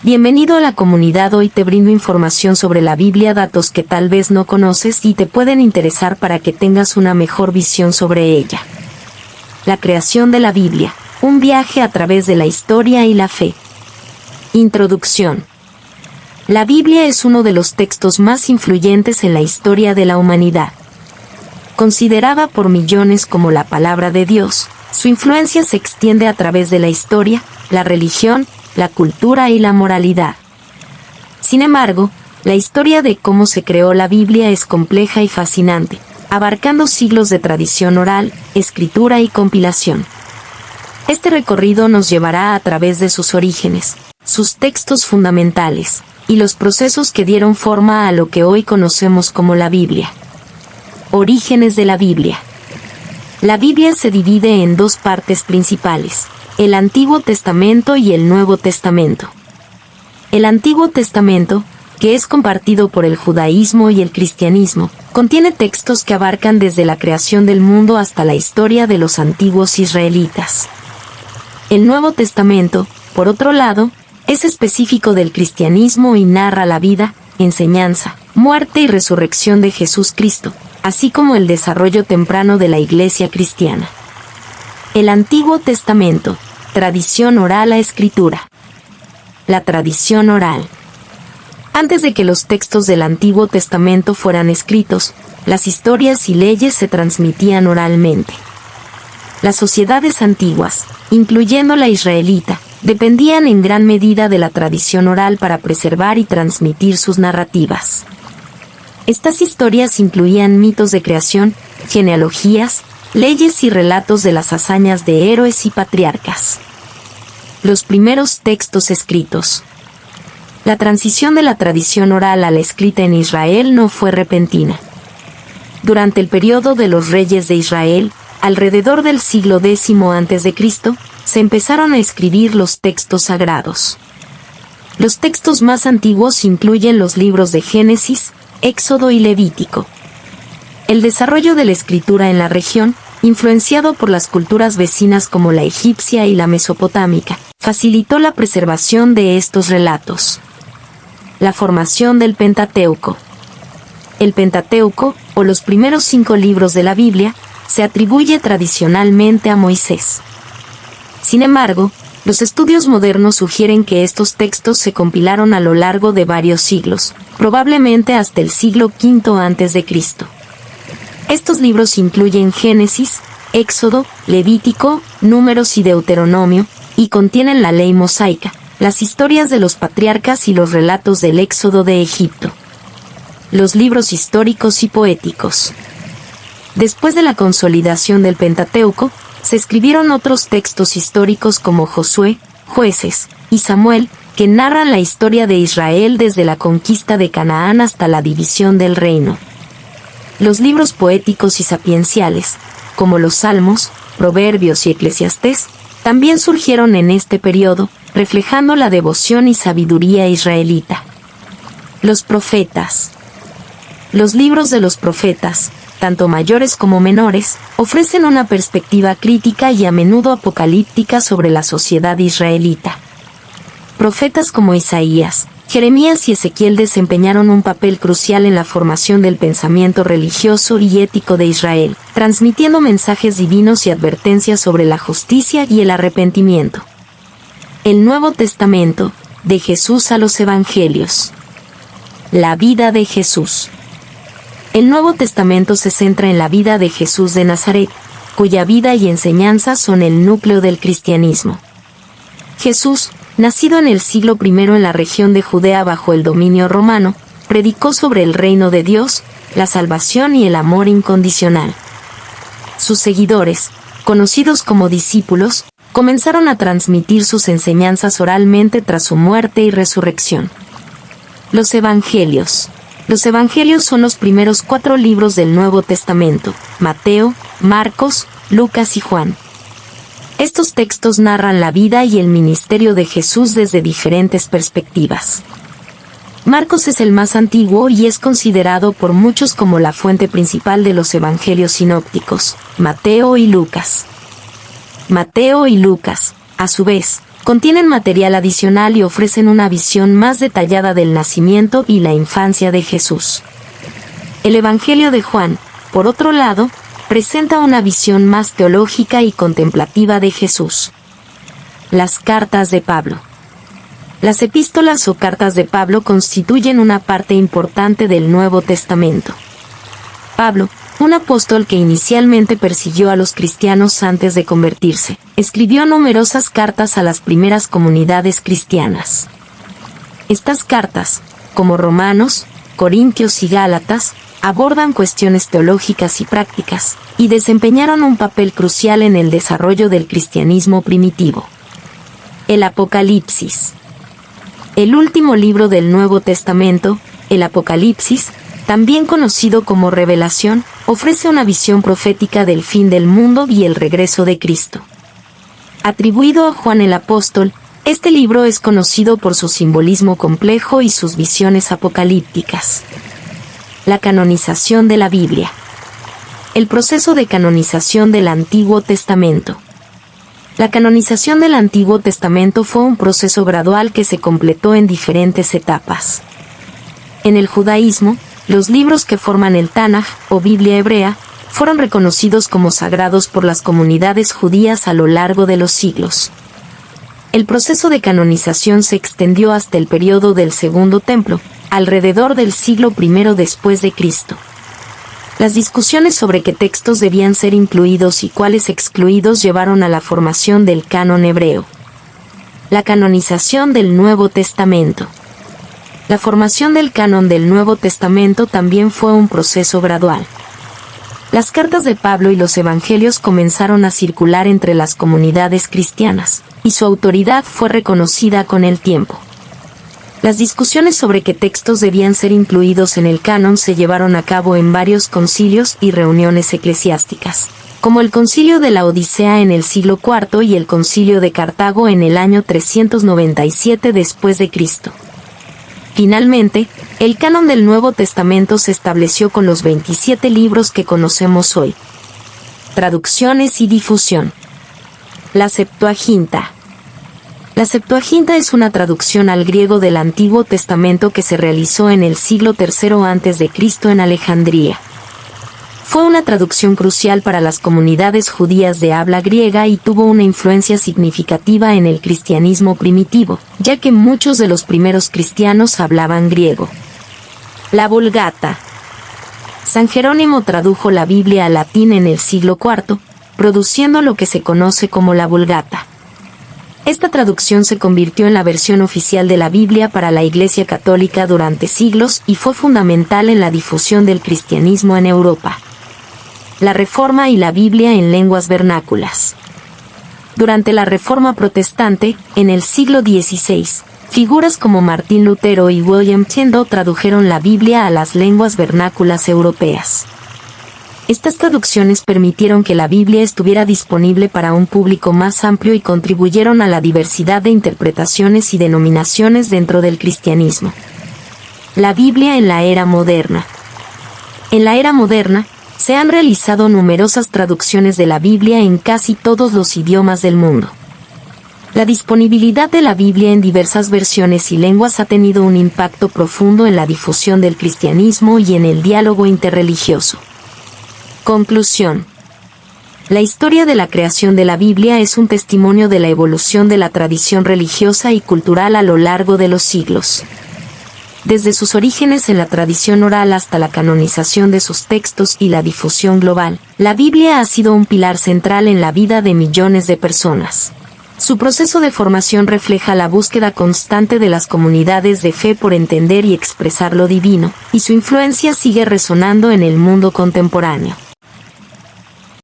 Bienvenido a la comunidad. Hoy te brindo información sobre la Biblia, datos que tal vez no conoces y te pueden interesar para que tengas una mejor visión sobre ella. La creación de la Biblia, un viaje a través de la historia y la fe. Introducción. La Biblia es uno de los textos más influyentes en la historia de la humanidad. Considerada por millones como la palabra de Dios, su influencia se extiende a través de la historia, la religión, la cultura y la moralidad. Sin embargo, la historia de cómo se creó la Biblia es compleja y fascinante, abarcando siglos de tradición oral, escritura y compilación. Este recorrido nos llevará a través de sus orígenes, sus textos fundamentales, y los procesos que dieron forma a lo que hoy conocemos como la Biblia. Orígenes de la Biblia. La Biblia se divide en dos partes principales: el Antiguo Testamento y el Nuevo Testamento. El Antiguo Testamento, que es compartido por el judaísmo y el cristianismo, contiene textos que abarcan desde la creación del mundo hasta la historia de los antiguos israelitas. El Nuevo Testamento, por otro lado, es específico del cristianismo y narra la vida, enseñanza, muerte y resurrección de Jesús Cristo, así como el desarrollo temprano de la Iglesia cristiana. El Antiguo Testamento, tradición oral a escritura. La tradición oral. Antes de que los textos del Antiguo Testamento fueran escritos, las historias y leyes se transmitían oralmente. Las sociedades antiguas, incluyendo la israelita, dependían en gran medida de la tradición oral para preservar y transmitir sus narrativas. Estas historias incluían mitos de creación, genealogías, leyes y relatos de las hazañas de héroes y patriarcas. Los primeros textos escritos. La transición de la tradición oral a la escrita en Israel no fue repentina. Durante el periodo de los reyes de Israel, alrededor del siglo X a.C., se empezaron a escribir los textos sagrados. Los textos más antiguos incluyen los libros de Génesis, Éxodo y Levítico. El desarrollo de la escritura en la región, influenciado por las culturas vecinas como la egipcia y la mesopotámica, facilitó la preservación de estos relatos. La formación del Pentateuco. El Pentateuco, o los primeros 5 libros de la Biblia, se atribuye tradicionalmente a Moisés. Sin embargo, los estudios modernos sugieren que estos textos se compilaron a lo largo de varios siglos, probablemente hasta el siglo V a.C. Estos libros incluyen Génesis, Éxodo, Levítico, Números y Deuteronomio, y contienen la ley mosaica, las historias de los patriarcas y los relatos del éxodo de Egipto. Los libros históricos y poéticos. Después de la consolidación del Pentateuco, se escribieron otros textos históricos como Josué, Jueces y Samuel, que narran la historia de Israel desde la conquista de Canaán hasta la división del reino. Los libros poéticos y sapienciales, como los Salmos, Proverbios y Eclesiastés, también surgieron en este periodo, reflejando la devoción y sabiduría israelita. Los profetas. Los libros de los profetas, tanto mayores como menores, ofrecen una perspectiva crítica y a menudo apocalíptica sobre la sociedad israelita. Profetas como Isaías, Jeremías y Ezequiel desempeñaron un papel crucial en la formación del pensamiento religioso y ético de Israel, transmitiendo mensajes divinos y advertencias sobre la justicia y el arrepentimiento. El Nuevo Testamento, de Jesús a los Evangelios. La vida de Jesús. El Nuevo Testamento se centra en la vida de Jesús de Nazaret, cuya vida y enseñanza son el núcleo del cristianismo. Jesús, nacido en el siglo I en la región de Judea bajo el dominio romano, predicó sobre el reino de Dios, la salvación y el amor incondicional. Sus seguidores, conocidos como discípulos, comenzaron a transmitir sus enseñanzas oralmente tras su muerte y resurrección. Los Evangelios. Los Evangelios son los primeros 4 libros del Nuevo Testamento: Mateo, Marcos, Lucas y Juan. Estos textos narran la vida y el ministerio de Jesús desde diferentes perspectivas. Marcos es el más antiguo y es considerado por muchos como la fuente principal de los evangelios sinópticos, Mateo y Lucas. Mateo y Lucas, a su vez, Contienen material adicional y ofrecen una visión más detallada del nacimiento y la infancia de Jesús. El Evangelio de Juan, por otro lado, presenta una visión más teológica y contemplativa de Jesús. Las cartas de Pablo. Las epístolas o cartas de Pablo constituyen una parte importante del Nuevo Testamento. Pablo, un apóstol que inicialmente persiguió a los cristianos antes de convertirse, escribió numerosas cartas a las primeras comunidades cristianas. Estas cartas, como Romanos, Corintios y Gálatas, abordan cuestiones teológicas y prácticas, y desempeñaron un papel crucial en el desarrollo del cristianismo primitivo. El Apocalipsis. El último libro del Nuevo Testamento, el Apocalipsis, también conocido como Revelación, ofrece una visión profética del fin del mundo y el regreso de Cristo. Atribuido a Juan el Apóstol, este libro es conocido por su simbolismo complejo y sus visiones apocalípticas. La canonización de la Biblia. El proceso de canonización del Antiguo Testamento. La canonización del Antiguo Testamento fue un proceso gradual que se completó en diferentes etapas. En el judaísmo, los libros que forman el Tanaj, o Biblia hebrea, fueron reconocidos como sagrados por las comunidades judías a lo largo de los siglos. El proceso de canonización se extendió hasta el período del Segundo Templo, alrededor del siglo I después de Cristo. Las discusiones sobre qué textos debían ser incluidos y cuáles excluidos llevaron a la formación del canon hebreo. La canonización del Nuevo Testamento. La formación del canon del Nuevo Testamento también fue un proceso gradual. Las cartas de Pablo y los evangelios comenzaron a circular entre las comunidades cristianas, y su autoridad fue reconocida con el tiempo. Las discusiones sobre qué textos debían ser incluidos en el canon se llevaron a cabo en varios concilios y reuniones eclesiásticas, como el Concilio de la Odisea en el siglo IV y el Concilio de Cartago en el año 397 después de Cristo. Finalmente, el canon del Nuevo Testamento se estableció con los 27 libros que conocemos hoy. Traducciones y difusión. La Septuaginta. La Septuaginta es una traducción al griego del Antiguo Testamento que se realizó en el siglo III a.C. en Alejandría. Fue una traducción crucial para las comunidades judías de habla griega y tuvo una influencia significativa en el cristianismo primitivo, ya que muchos de los primeros cristianos hablaban griego. La Vulgata. San Jerónimo tradujo la Biblia al latín en el siglo IV, produciendo lo que se conoce como la Vulgata. Esta traducción se convirtió en la versión oficial de la Biblia para la Iglesia Católica durante siglos y fue fundamental en la difusión del cristianismo en Europa. La Reforma y la Biblia en lenguas vernáculas. Durante la Reforma Protestante, en el siglo XVI, figuras como Martín Lutero y William Tyndale tradujeron la Biblia a las lenguas vernáculas europeas. Estas traducciones permitieron que la Biblia estuviera disponible para un público más amplio y contribuyeron a la diversidad de interpretaciones y denominaciones dentro del cristianismo. La Biblia en la era moderna. En la era moderna, se han realizado numerosas traducciones de la Biblia en casi todos los idiomas del mundo. La disponibilidad de la Biblia en diversas versiones y lenguas ha tenido un impacto profundo en la difusión del cristianismo y en el diálogo interreligioso. Conclusión. La historia de la creación de la Biblia es un testimonio de la evolución de la tradición religiosa y cultural a lo largo de los siglos. Desde sus orígenes en la tradición oral hasta la canonización de sus textos y la difusión global, la Biblia ha sido un pilar central en la vida de millones de personas. Su proceso de formación refleja la búsqueda constante de las comunidades de fe por entender y expresar lo divino, y su influencia sigue resonando en el mundo contemporáneo.